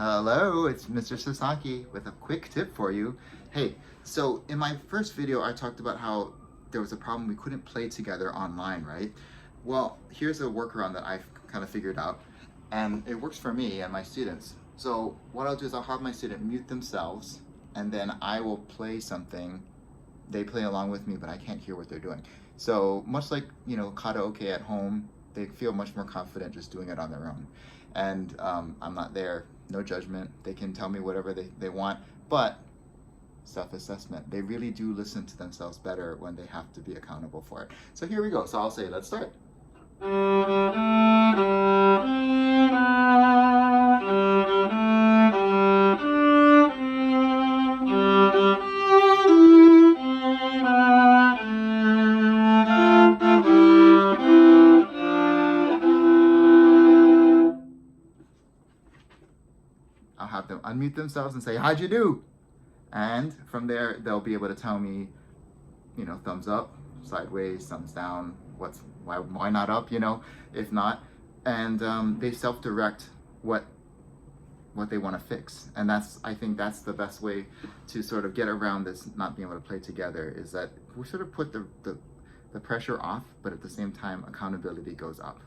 Hello, it's Mr. Sasaki with a quick tip for you. Hey, so in my first video, I talked about how there was a problem we couldn't play together online, right? Well, here's a workaround that I've kind of figured out, and it works for me and my students. So what I'll do is I'll have my student mute themselves, and then I will play something. They play along with me, but I can't hear what they're doing. So much like, karaoke at home, they feel much more confident just doing it on their own. And I'm not there, no judgment. They can tell me whatever they want, but self-assessment. They really do listen to themselves better when they have to be accountable for it. So here we go. So I'll say, let's start. I'll have them unmute themselves and say, how'd you do? And from there, they'll be able to tell me, thumbs up, sideways, thumbs down, why not up, if not. And they self-direct what they want to fix. And I think that's the best way to sort of get around this not being able to play together, is that we sort of put the pressure off, but at the same time, accountability goes up.